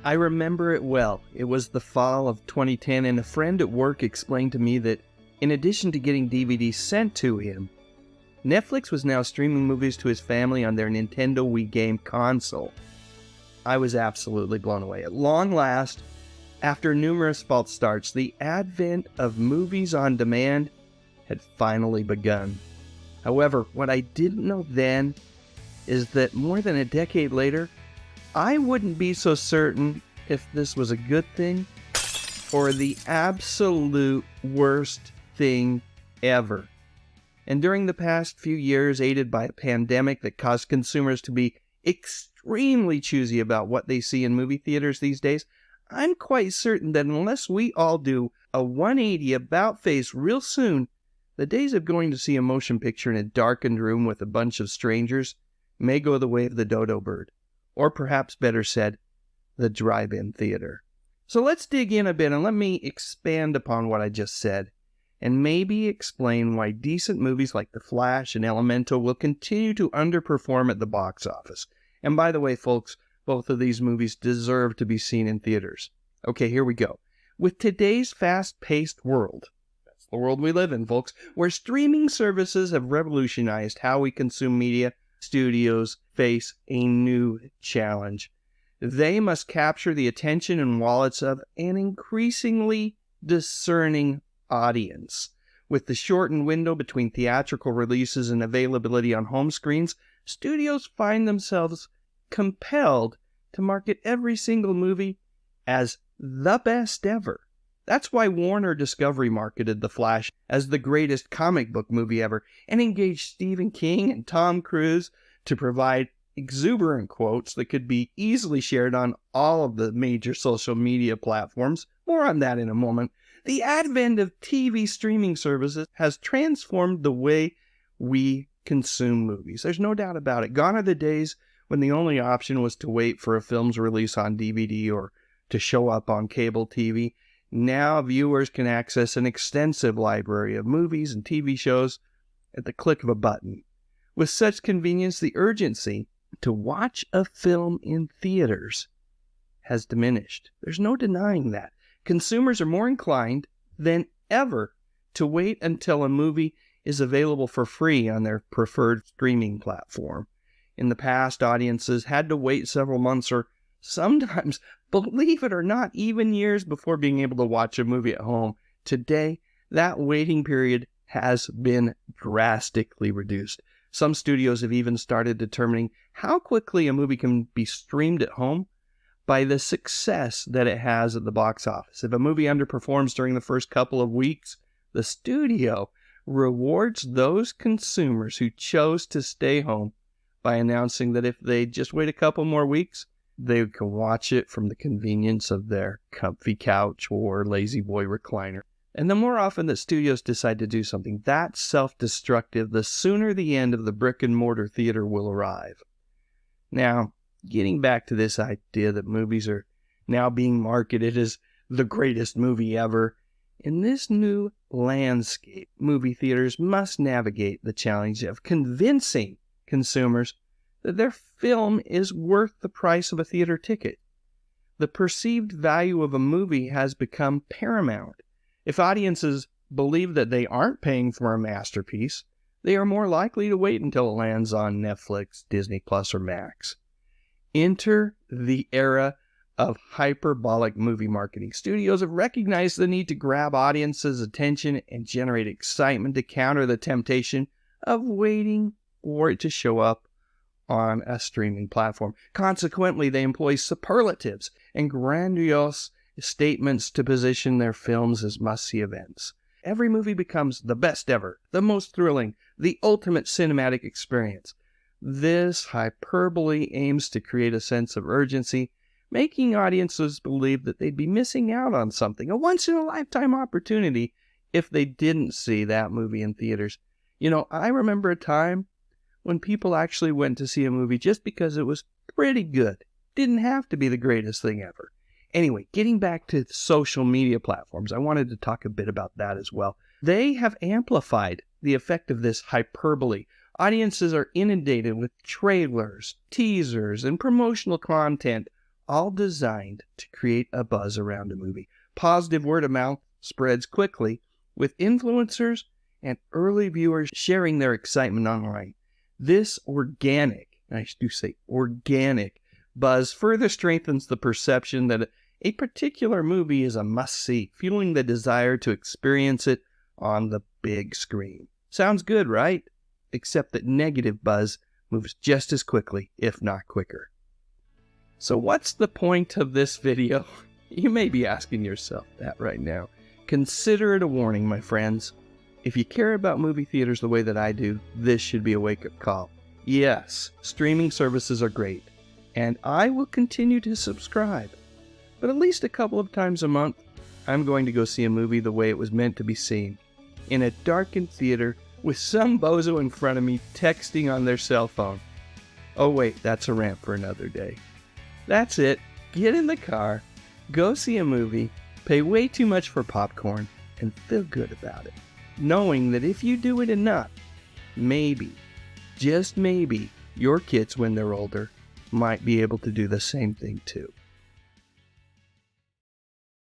I remember it well. It was the fall of 2010, and a friend at work explained to me that in addition to getting DVDs sent to him, Netflix was now streaming movies to his family on their Nintendo Wii game console. I was absolutely blown away. At long last, after numerous false starts, the advent of movies on demand had finally begun. However, what I didn't know then is that more than a decade later, I wouldn't be so certain if this was a good thing or the absolute worst thing ever. And during the past few years, aided by a pandemic that caused consumers to be extremely choosy about what they see in movie theaters these days, I'm quite certain that unless we all do a 180 about face real soon, the days of going to see a motion picture in a darkened room with a bunch of strangers may go the way of the dodo bird. Or perhaps better said, the drive-in theater. So let's dig in a bit and let me expand upon what I just said, and maybe explain why decent movies like The Flash and Elemental will continue to underperform at the box office. And by the way, folks, both of these movies deserve to be seen in theaters. Okay, here we go. With today's fast-paced world, that's the world we live in, folks, where streaming services have revolutionized how we consume media, studios face a new challenge. They must capture the attention and wallets of an increasingly discerning audience. With the shortened window between theatrical releases and availability on home screens, studios find themselves compelled to market every single movie as the best ever. That's why Warner Discovery marketed The Flash as the greatest comic book movie ever and engaged Stephen King and Tom Cruise to provide exuberant quotes that could be easily shared on all of the major social media platforms. More on that in a moment. The advent of TV streaming services has transformed the way we consume movies. There's no doubt about it. Gone are the days when the only option was to wait for a film's release on DVD or to show up on cable TV. Now viewers can access an extensive library of movies and TV shows at the click of a button. With such convenience, the urgency to watch a film in theaters has diminished. There's no denying that. Consumers are more inclined than ever to wait until a movie is available for free on their preferred streaming platform. In the past, audiences had to wait several months or sometimes, believe it or not, even years before being able to watch a movie at home. Today, that waiting period has been drastically reduced. Some studios have even started determining how quickly a movie can be streamed at home by the success that it has at the box office. If a movie underperforms during the first couple of weeks, the studio rewards those consumers who chose to stay home by announcing that if they just wait a couple more weeks, they can watch it from the convenience of their comfy couch or lazy boy recliner. And the more often that studios decide to do something that self-destructive, the sooner the end of the brick-and-mortar theater will arrive. Now, getting back to this idea that movies are now being marketed as the greatest movie ever, in this new landscape, movie theaters must navigate the challenge of convincing consumers that their film is worth the price of a theater ticket. The perceived value of a movie has become paramount. If audiences believe that they aren't paying for a masterpiece, they are more likely to wait until it lands on Netflix, Disney Plus, or Max. Enter the era of hyperbolic movie marketing. Studios have recognized the need to grab audiences' attention and generate excitement to counter the temptation of waiting for it to show up on a streaming platform. Consequently, they employ superlatives and grandiose statements to position their films as must-see events. Every movie becomes the best ever, the most thrilling, the ultimate cinematic experience. This hyperbole aims to create a sense of urgency, making audiences believe that they'd be missing out on something, a once-in-a-lifetime opportunity, if they didn't see that movie in theaters. You know, I remember a time when people actually went to see a movie just because it was pretty good. Didn't have to be the greatest thing ever. Anyway, getting back to social media platforms, I wanted to talk a bit about that as well. They have amplified the effect of this hyperbole. Audiences are inundated with trailers, teasers, and promotional content all designed to create a buzz around a movie. Positive word of mouth spreads quickly, with influencers and early viewers sharing their excitement online. This organic, I do say organic, buzz further strengthens the perception that a particular movie is a must-see, fueling the desire to experience it on the big screen. Sounds good, right? Except that negative buzz moves just as quickly, if not quicker. So what's the point of this video? You may be asking yourself that right now. Consider it a warning, my friends. If you care about movie theaters the way that I do, this should be a wake-up call. Yes, streaming services are great, and I will continue to subscribe. But at least a couple of times a month, I'm going to go see a movie the way it was meant to be seen. In a darkened theater with some bozo in front of me texting on their cell phone. Oh wait, that's a rant for another day. That's it. Get in the car, go see a movie, pay way too much for popcorn, and feel good about it. Knowing that if you do it enough, maybe, just maybe, your kids when they're older might be able to do the same thing too.